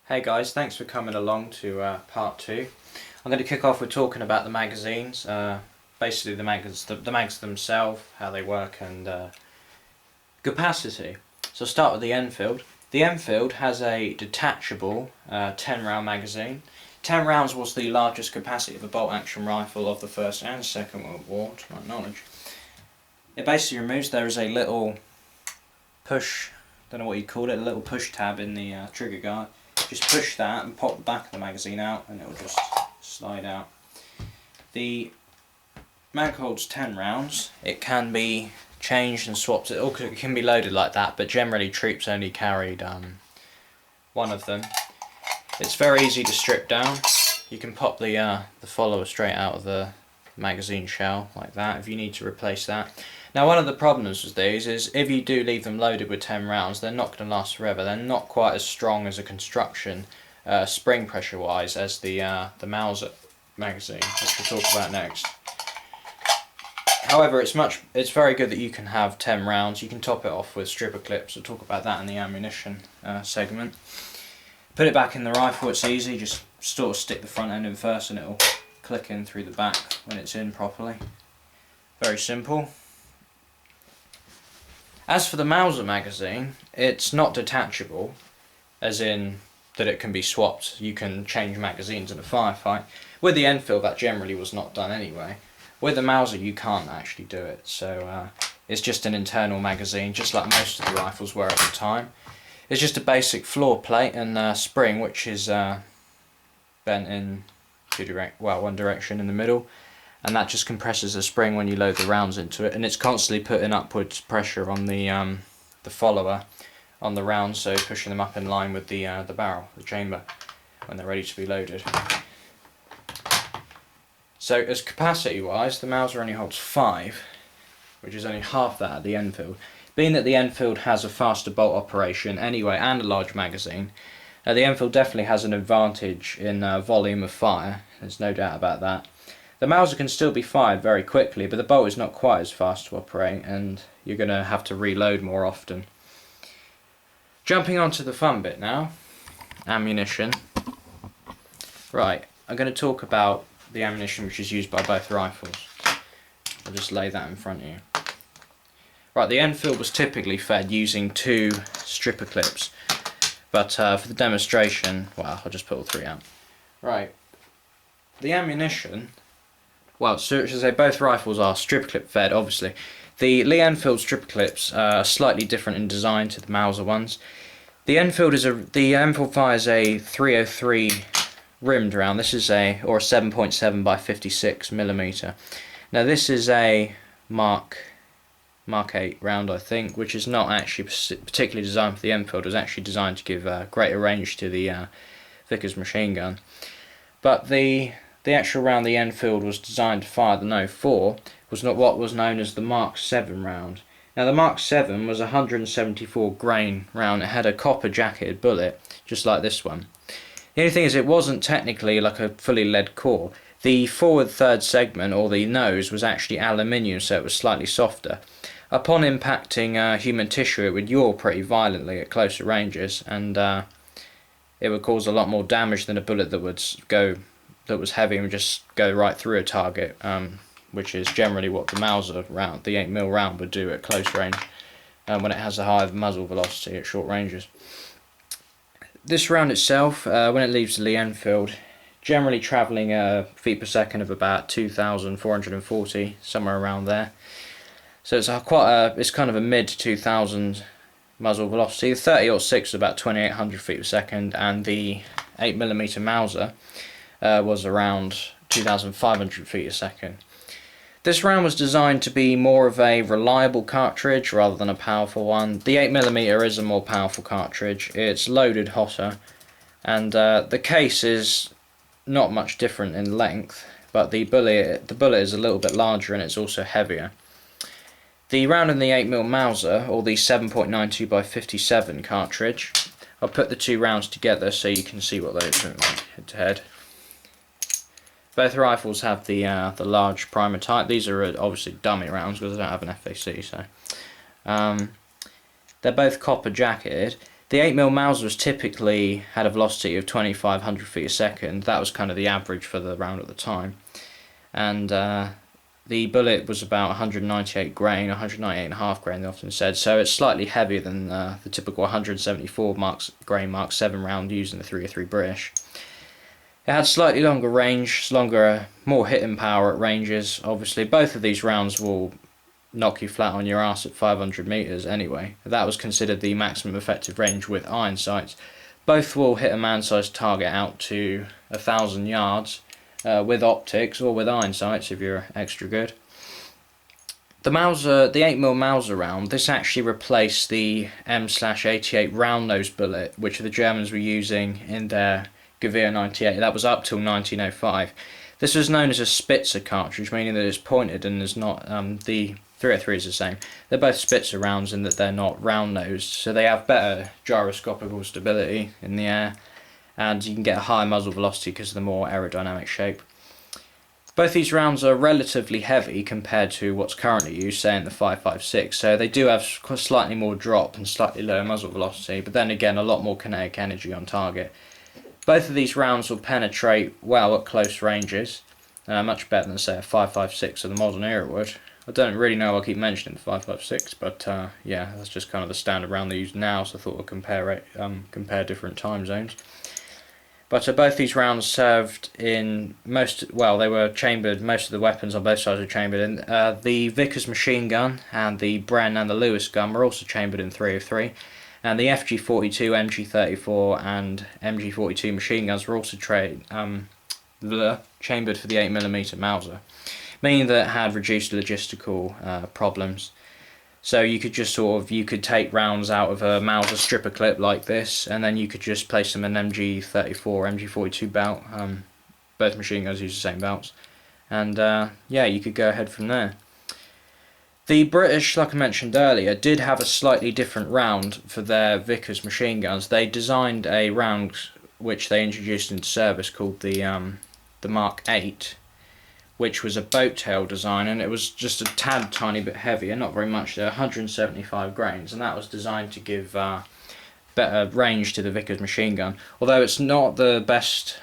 Hey guys, thanks for coming along to part 2. I'm going to kick off with talking about the magazines, basically the mags themselves, how they work and capacity. So I'll start with the Enfield. The Enfield has a detachable 10 round magazine. 10 rounds was the largest capacity of a bolt action rifle of the First and Second World War, to my knowledge. It basically removes, there is a little push, don't know what you call it, a little push tab in the trigger guard. Just push that and pop the back of the magazine out and it will just slide out. The mag holds 10 rounds. It can be changed and swapped. It can be loaded like that, but generally troops only carried one of them. It's very easy to strip down. You can pop the follower straight out of the magazine shell like that if you need to replace that. Now, one of the problems with these is if you do leave them loaded with 10 rounds, they're not going to last forever. They're not quite as strong as a construction, spring pressure wise, as the Mauser magazine, which we'll talk about next. However, it's very good that you can have 10 rounds. You can top it off with stripper clips. We'll talk about that in the ammunition segment. Put it back in the rifle, it's easy. Just sort of stick the front end in first and it'll click in through the back when it's in properly. Very simple. As for the Mauser magazine, it's not detachable, as in that it can be swapped. You can change magazines in a firefight. With the Enfield, that generally was not done anyway. With the Mauser, you can't actually do it, so it's just an internal magazine, just like most of the rifles were at the time. It's just a basic floor plate and spring, which is bent in one direction in the middle. And that just compresses the spring when you load the rounds into it, and it's constantly putting upwards pressure on the follower on the rounds, so pushing them up in line with the barrel, the chamber, when they're ready to be loaded. So as capacity wise, the Mauser only holds 5, which is only half that at the Enfield. Being that the Enfield has a faster bolt operation anyway and a large magazine, the Enfield definitely has an advantage in volume of fire, there's no doubt about that. The Mauser can still be fired very quickly, but the bolt is not quite as fast to operate and you're going to have to reload more often. Jumping on to the fun bit now, ammunition. Right, I'm going to talk about the ammunition which is used by both rifles. I'll just lay that in front of you. Right, the Enfield was typically fed using 2 stripper clips, but for the demonstration, well, I'll just put all 3 out. Right, the ammunition, well, so as I say, both rifles are stripper clip fed, obviously. The Lee-Enfield stripper clips are slightly different in design to the Mauser ones. The Enfield fires a 303 rimmed round. This is a 7.7 by 56 millimeter. Now this is a Mark 8 round, I think, which is not actually particularly designed for the Enfield. It was actually designed to give greater range to the Vickers machine gun. But the actual round the Enfield was designed to fire the No4 was not what was known as the Mark 7 round. Now the Mark 7 was a 174 grain round. It had a copper jacketed bullet, just like this one. The only thing is it wasn't technically like a fully lead core. The forward third segment, or the nose, was actually aluminium, so it was slightly softer. Upon impacting human tissue, it would yaw pretty violently at closer ranges, and it would cause a lot more damage than a bullet that was heavy and would just go right through a target, which is generally what the Mauser round, the 8mm round, would do at close range when it has a high muzzle velocity at short ranges. This round itself, when it leaves the Lee-Enfield, generally travelling feet per second of about 2,440, somewhere around there. So it's it's kind of a mid 2,000 muzzle velocity. The 30-06 is about 2,800 feet per second, and the 8mm Mauser was around 2,500 feet a second. This round was designed to be more of a reliable cartridge rather than a powerful one. The 8mm is a more powerful cartridge. It's loaded hotter, and the case is not much different in length, but the bullet is a little bit larger and it's also heavier. The round in the 8mm Mauser, or the 7.92 by 57 cartridge, I'll put the 2 rounds together so you can see what they look like head to head. Both rifles have the large primer type. These are obviously dummy rounds because they don't have an FAC. So they're both copper jacketed. The 8mm Mausers typically had a velocity of 2,500 feet a second. That was kind of the average for the round at the time. And the bullet was about 198 grain, 198.5 grain they often said, so it's slightly heavier than the typical 174 grain Mark 7 round used in the 303 British. It had slightly longer range, more hitting power at ranges. Obviously both of these rounds will knock you flat on your ass at 500 meters anyway. That was considered the maximum effective range with iron sights. Both will hit a man-sized target out to 1,000 yards with optics or with iron sights if you're extra good. The 8mm Mauser round, this actually replaced the M/88 round nose bullet, which the Germans were using in their Gewehr 98. That was up till 1905. This was known as a Spitzer cartridge, meaning that it's pointed and is not the 303 is the same. They're both Spitzer rounds in that they're not round nosed, so they have better gyroscopical stability in the air, and you can get a higher muzzle velocity because of the more aerodynamic shape. Both these rounds are relatively heavy compared to what's currently used, say in the 5.56, so they do have slightly more drop and slightly lower muzzle velocity, but then again a lot more kinetic energy on target. Both of these rounds will penetrate well at close ranges, much better than say a 5.56 of the modern era would. I don't really know, I'll keep mentioning the 5.56, but yeah, that's just kind of the standard round they use now, so I thought I'd compare different time zones. But both these rounds served in they were chambered, most of the weapons on both sides were chambered in. The Vickers machine gun and the Bren and the Lewis gun were also chambered in 303. And the FG42, MG34 and MG42 machine guns were also chambered for the 8mm Mauser, meaning that it had reduced logistical problems. So you could just you could take rounds out of a Mauser stripper clip like this, and then you could just place them in an MG34, MG42 belt. Both machine guns use the same belts, and yeah, you could go ahead from there. The British, like I mentioned earlier, did have a slightly different round for their Vickers machine guns. They designed a round which they introduced into service called the Mark 8, which was a boat tail design, and it was just a tad tiny bit heavier, not very much, 175 grains, and that was designed to give better range to the Vickers machine gun. Although it's not the best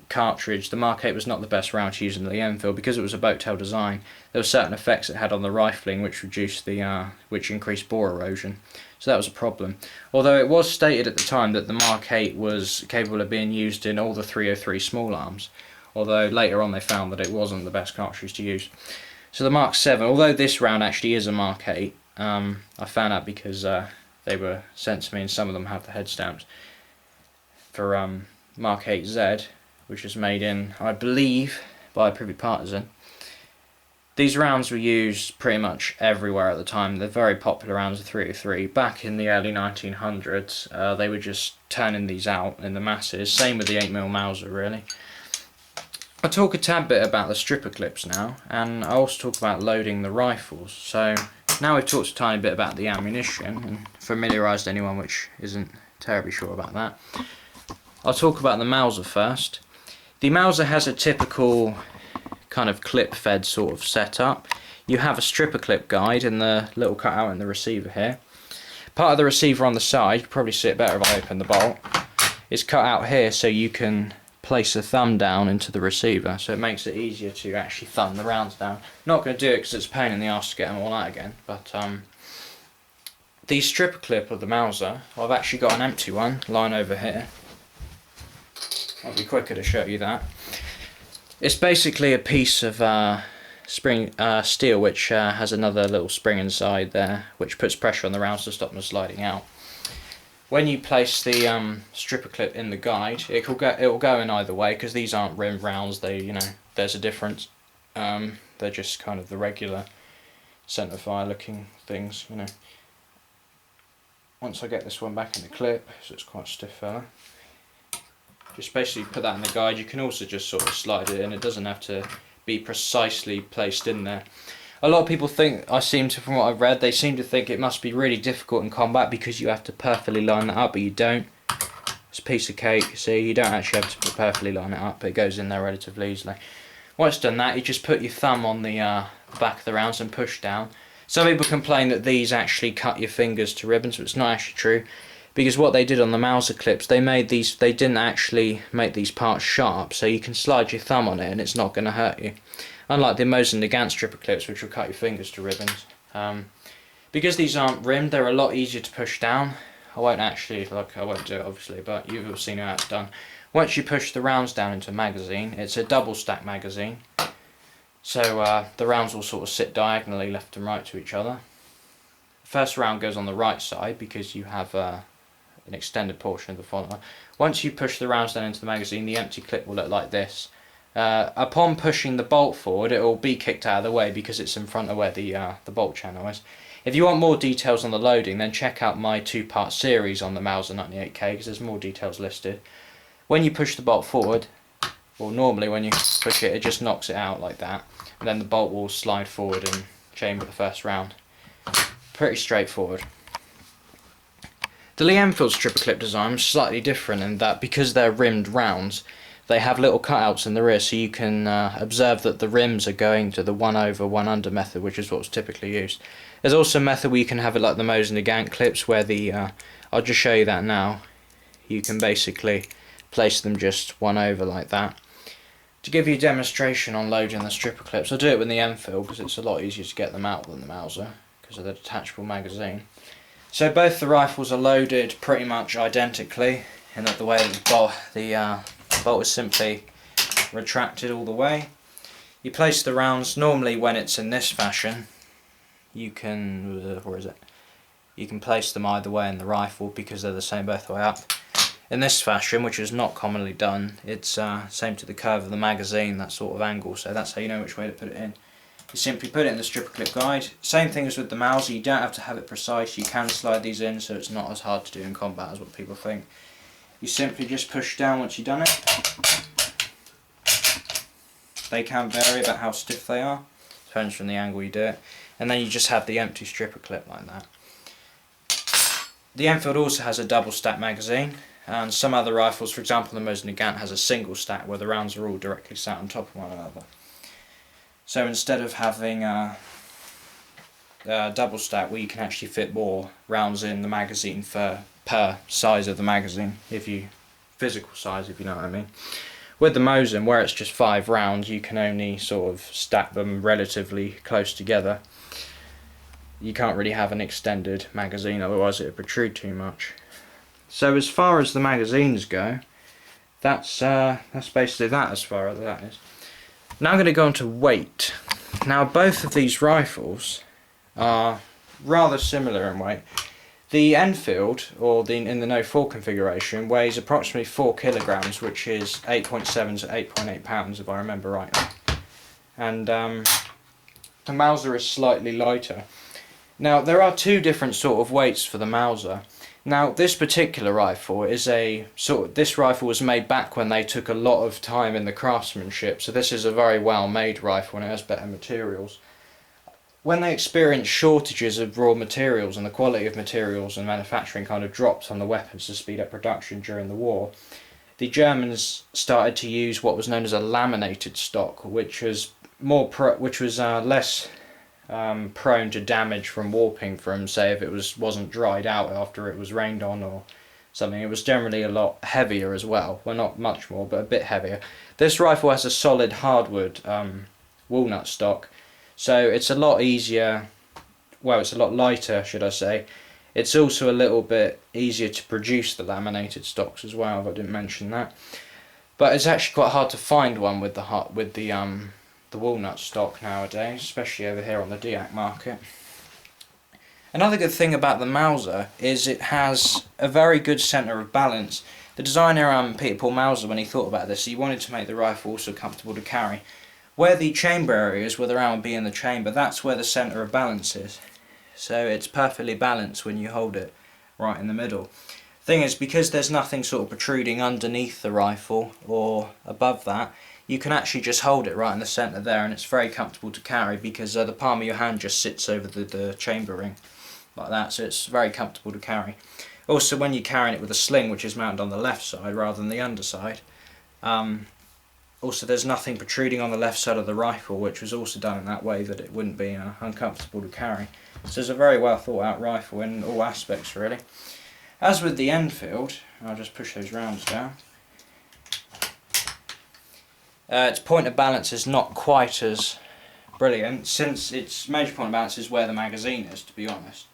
cartridge, the Mark 8 was not the best round to use in the Lee-Enfield because it was a boat tail design. There were certain effects it had on the rifling which increased bore erosion, so that was a problem. Although it was stated at the time that the Mark 8 was capable of being used in all the 303 small arms, although later on they found that it wasn't the best cartridge to use. So the Mark 7, although this round actually is a Mark 8, I found out because they were sent to me, and some of them have the head stamps for Mark 8Z, which was made in, I believe, by a Privy Partisan. These rounds were used pretty much everywhere at the time. They're very popular rounds of 303. Back in the early 1900s, they were just turning these out in the masses. Same with the 8mm Mauser, really. I'll talk a tad bit about the stripper clips now, and I'll also talk about loading the rifles. So now we've talked a tiny bit about the ammunition and familiarised anyone which isn't terribly sure about that. I'll talk about the Mauser first. The Mauser has a typical kind of clip fed sort of setup. You have a stripper clip guide and the little cutout in the receiver here. Part of the receiver on the side, you can probably see it better if I open the bolt, is cut out here so you can place a thumb down into the receiver, so it makes it easier to actually thumb the rounds down. Not going to do it because it's a pain in the arse to get them all out again, but the stripper clip of the Mauser, I've actually got an empty one lying over here. I'll be quicker to show you that. It's basically a piece of steel which has another little spring inside there which puts pressure on the rounds to stop them sliding out. When you place the stripper clip in the guide, it will go in either way because these aren't rimmed rounds. There's a difference. They're just kind of the regular centerfire looking things. Once I get this one back in the clip, so it's quite a stiff fella. Just basically put that in the guide. You can also just sort of slide it in. It doesn't have to be precisely placed in there. A lot of people think, from what I've read, they seem to think it must be really difficult in combat because you have to perfectly line that up, but you don't. It's a piece of cake, see, you don't actually have to perfectly line it up, but it goes in there relatively easily. Once done that, you just put your thumb on the back of the rounds and push down. Some people complain that these actually cut your fingers to ribbons, but it's not actually true. because what they did on the Mauser clips, they didn't actually make these parts sharp, so you can slide your thumb on it and it's not going to hurt you. Unlike the Mauser Nagant stripper clips, which will cut your fingers to ribbons. Because these aren't rimmed, they're a lot easier to push down. I won't do it obviously, but you've all seen how it's done. Once you push the rounds down into a magazine, it's a double stack magazine, so the rounds will sort of sit diagonally left and right to each other. The first round goes on the right side because you have an extended portion of the follower. Once you push the rounds down into the magazine, the empty clip will look like this. Upon pushing the bolt forward, it will be kicked out of the way because it's in front of where the bolt channel is. If you want more details on the loading, then check out my 2-part series on the Mauser 98k, because there's more details listed. When you push the bolt forward, or normally when you push it, it just knocks it out like that, and then the bolt will slide forward and chamber the first round. Pretty straightforward. The Lee-Enfield stripper clip design is slightly different in that because they're rimmed rounds, they have little cutouts in the rear, so you can observe that the rims are going to the 1 over 1 under method, which is what's typically used. There's also a method where you can have it like the Mauser Nagant clips, where I'll just show you that now. You can basically place them just 1 over like that. To give you a demonstration on loading the stripper clips, I'll do it with the Enfield because it's a lot easier to get them out than the Mauser because of the detachable magazine. So both the rifles are loaded pretty much identically, in that the way the bolt is simply retracted all the way. You place the rounds, normally when it's in this fashion, you can, you can place them either way in the rifle because they're the same both the way up. In this fashion, which is not commonly done, it's same to the curve of the magazine, that sort of angle, so that's how you know which way to put it in. You simply put it in the stripper clip guide. Same thing as with the Mauser, you don't have to have it precise, you can slide these in so it's not as hard to do in combat as what people think. You simply just push down once you've done it. They can vary about how stiff they are, depends from the angle you do it. And then you just have the empty stripper clip like that. The Enfield also has a double stack magazine, and some other rifles, for example the Mauser Nagant, has a single stack where the rounds are all directly sat on top of one another. So instead of having a double stack where you can actually fit more rounds in the magazine per size of the magazine, physical size, if you know what I mean. With the Mauser, where it's just 5 rounds, you can only sort of stack them relatively close together. You can't really have an extended magazine, otherwise it would protrude too much. So as far as the magazines go, that's basically that as far as that is. Now I'm going to go on to weight. Now both of these rifles are rather similar in weight. The Enfield, or in the No4 configuration, weighs approximately 4 kilograms, which is 8.7 to 8.8 pounds if I remember right. And the Mauser is slightly lighter. Now there are 2 different sort of weights for the Mauser. Now this particular rifle is this rifle was made back when they took a lot of time in the craftsmanship, so this is a very well made rifle and it has better materials. When they experienced shortages of raw materials and the quality of materials and manufacturing kind of dropped on the weapons to speed up production during the war, the Germans started to use what was known as a laminated stock, which was less prone to damage from warping from, say, if it wasn't dried out after it was rained on or something. It was generally a lot heavier as well. Well, not much more, but a bit heavier. This rifle has a solid hardwood walnut stock, so it's a lot easier, well, it's a lot lighter, should I say. It's also a little bit easier to produce the laminated stocks as well, if I didn't mention that. But it's actually quite hard to find one with the walnut stock nowadays, especially over here on the DIAC market. Another good thing about the Mauser is it has a very good centre of balance. The designer, Peter Paul Mauser, when he thought about this, he wanted to make the rifle also comfortable to carry. Where the chamber area is, where the round would be in the chamber, that's where the centre of balance is. So it's perfectly balanced when you hold it right in the middle. Thing is, because there's nothing sort of protruding underneath the rifle or above that, you can actually just hold it right in the centre there, and it's very comfortable to carry because the palm of your hand just sits over the chamber ring like that, so it's very comfortable to carry. Also, when you're carrying it with a sling, which is mounted on the left side rather than the underside, also there's nothing protruding on the left side of the rifle, which was also done in that way that it wouldn't be uncomfortable to carry. So it's a very well thought out rifle in all aspects really. As with the Enfield, I'll just push those rounds down. Its point of balance is not quite as brilliant, since its major point of balance is where the magazine is, to be honest.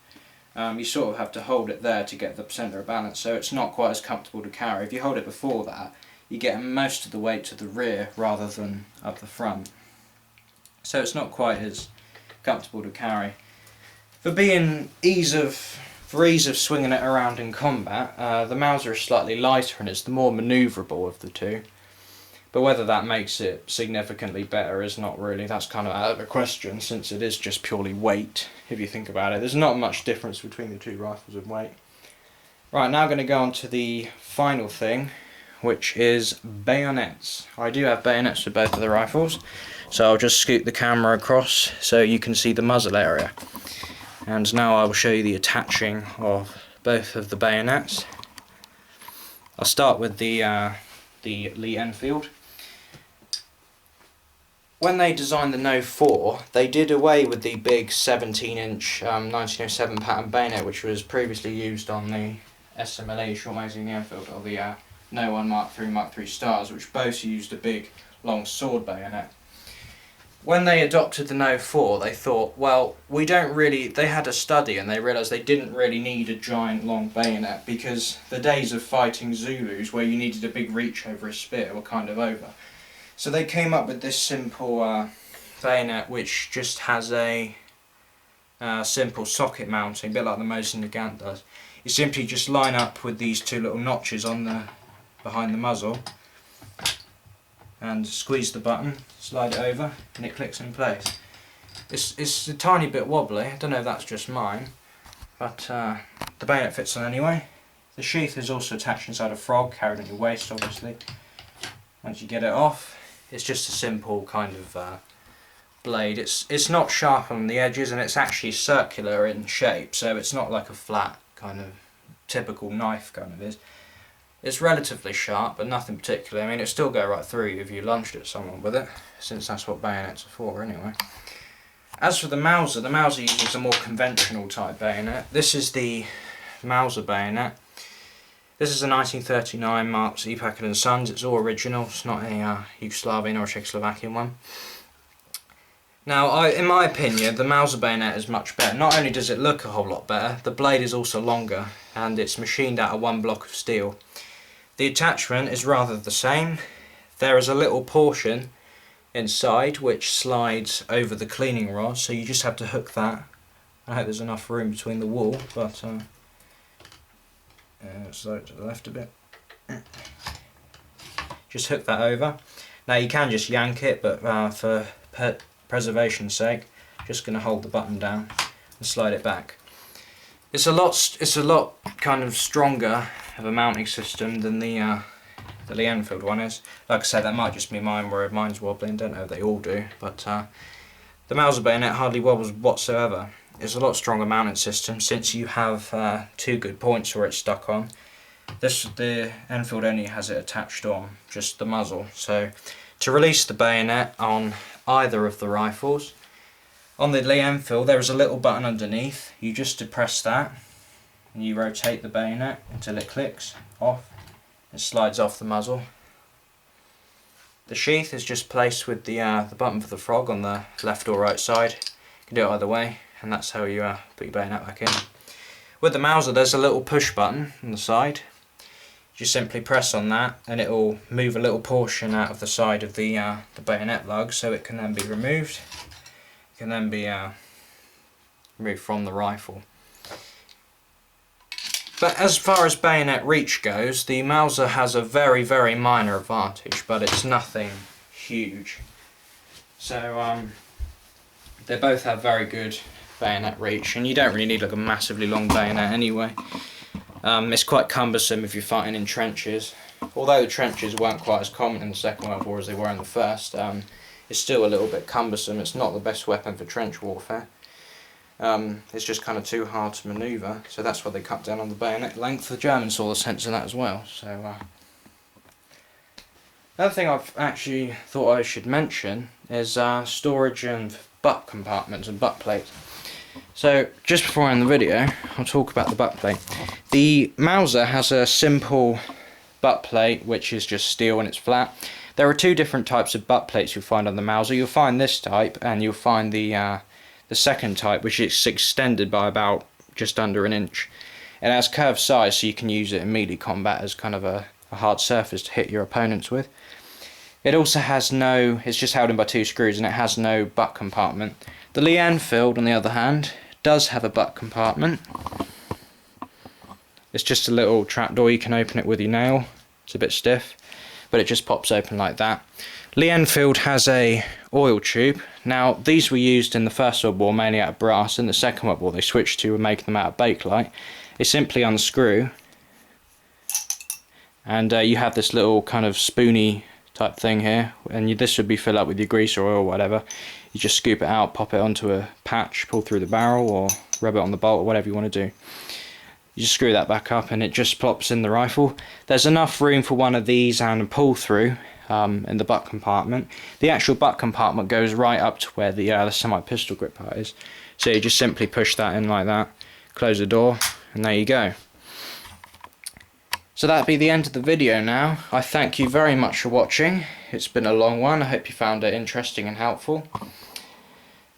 You sort of have to hold it there to get the centre of balance, so it's not quite as comfortable to carry. If you hold it before that, you get most of the weight to the rear rather than up the front. So it's not quite as comfortable to carry. For ease of swinging it around in combat, the Mauser is slightly lighter and it's the more manoeuvrable of the two. But whether that makes it significantly better is not really, that's kind of out of the question, since it is just purely weight, if you think about it. There's not much difference between the two rifles in weight. Right, now I'm going to go on to the final thing, which is bayonets. I do have bayonets for both of the rifles, so I'll just scoot the camera across so you can see the muzzle area. And now I will show you the attaching of both of the bayonets. I'll start with the Lee-Enfield. When they designed the No4, they did away with the big 17-inch 1907 pattern bayonet, which was previously used on the SMLE short magazine Enfield, or the No1 Mark III, Mark III Stars, which both used a big long sword bayonet. When they adopted the No4, they thought, well, they had a study and they realised they didn't really need a giant long bayonet, because the days of fighting Zulus where you needed a big reach over a spear were kind of over. So they came up with this simple bayonet, which just has a simple socket mounting, a bit like the Mauser K98K does. You simply just line up with these two little notches on behind the muzzle and squeeze the button, slide it over, and it clicks in place. It's a tiny bit wobbly, I don't know if that's just mine, but the bayonet fits on anyway. The sheath is also attached inside a frog, carried on your waist obviously. Once you get it off, it's just a simple kind of blade. It's not sharp on the edges, and it's actually circular in shape, so it's not like a flat kind of typical knife kind of is. It's relatively sharp, but nothing particular. I mean, it'd still go right through if you lunged at someone with it, since that's what bayonets are for anyway. As for the Mauser uses a more conventional type bayonet. This is the Mauser bayonet. This is a 1939 Marks E. Packard & Sons. It's all original. It's not a Yugoslavian or Czechoslovakian one. Now, in my opinion, the Mauser bayonet is much better. Not only does it look a whole lot better, the blade is also longer, and it's machined out of one block of steel. The attachment is rather the same. There is a little portion inside which slides over the cleaning rod, so you just have to hook that. I hope there's enough room between the wall, but slide it to the left a bit. Just hook that over. Now you can just yank it, but for preservation's sake, just going to hold the button down and slide it back. It's a lot kind of stronger of a mounting system than the Lee-Enfield one is. Like I said, that might just be mine, where mine's wobbling. Don't know if they all do, but the Mauser bayonet hardly wobbles whatsoever. It's a lot stronger mounting system, since you have two good points where it's stuck on. The Enfield only has it attached on just the muzzle. So to release the bayonet on either of the rifles, on the Lee-Enfield there is a little button underneath. You just depress that and you rotate the bayonet until it clicks off. It slides off the muzzle. The sheath is just placed with the button for the frog on the left or right side. You can do it either way, and that's how you put your bayonet back in. With the Mauser there's a little push button on the side. You just simply press on that and it will move a little portion out of the side of the bayonet lug, so it can then be removed. It can then be removed from the rifle. But as far as bayonet reach goes, the Mauser has a very, very minor advantage, but it's nothing huge. So they both have very good bayonet reach, and you don't really need like a massively long bayonet anyway. It's quite cumbersome if you're fighting in trenches. Although the trenches weren't quite as common in the Second World War as they were in the First, it's still a little bit cumbersome. It's not the best weapon for trench warfare. It's just kind of too hard to manoeuvre, so that's why they cut down on the bayonet length. The Germans saw the sense in that as well. So another thing I've actually thought I should mention is storage and butt compartments and butt plates. So just before I end the video, I'll talk about the butt plate. The Mauser has a simple butt plate which is just steel and it's flat. There are two different types of butt plates you'll find on the Mauser. You'll find this type and you'll find the second type, which is extended by about just under an inch. It has curved sides, so you can use it in melee combat as kind of a hard surface to hit your opponents with. It also has no, it's just held in by two screws and it has no butt compartment. The Lee-Enfield, on the other hand, does have a butt compartment. It's just a little trapdoor, you can open it with your nail. It's a bit stiff, but it just pops open like that. Lee-Enfield has a oil tube. Now these were used in the First World War mainly out of brass. In the Second World War they switched to making them out of bakelite. They simply unscrew and you have this little kind of spoony type thing here, and this would be filled up with your grease or oil or whatever. You just scoop it out, pop it onto a patch, pull through the barrel or rub it on the bolt or whatever you want to do. You just screw that back up and it just plops in the rifle. There's enough room for one of these and a pull through in the butt compartment. The actual butt compartment goes right up to where the semi-pistol grip part is. So you just simply push that in like that, close the door, and there you go. So that'd be the end of the video now. I thank you very much for watching. It's been a long one. I hope you found it interesting and helpful.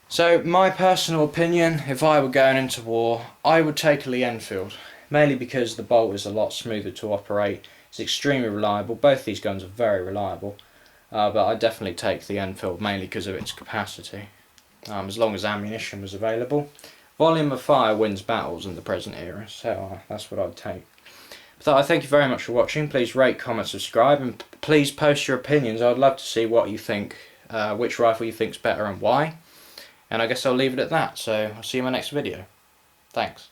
So my personal opinion, if I were going into war, I would take a Lee-Enfield. Mainly because the bolt is a lot smoother to operate. It's extremely reliable. Both these guns are very reliable. But I'd definitely take the Enfield mainly because of its capacity. As long as ammunition was available. Volume of fire wins battles in the present era, so that's what I'd take. So I thank you very much for watching. Please rate, comment, subscribe, and please post your opinions. I'd love to see what you think, which rifle you think's better and why. And I guess I'll leave it at that, so I'll see you in my next video. Thanks.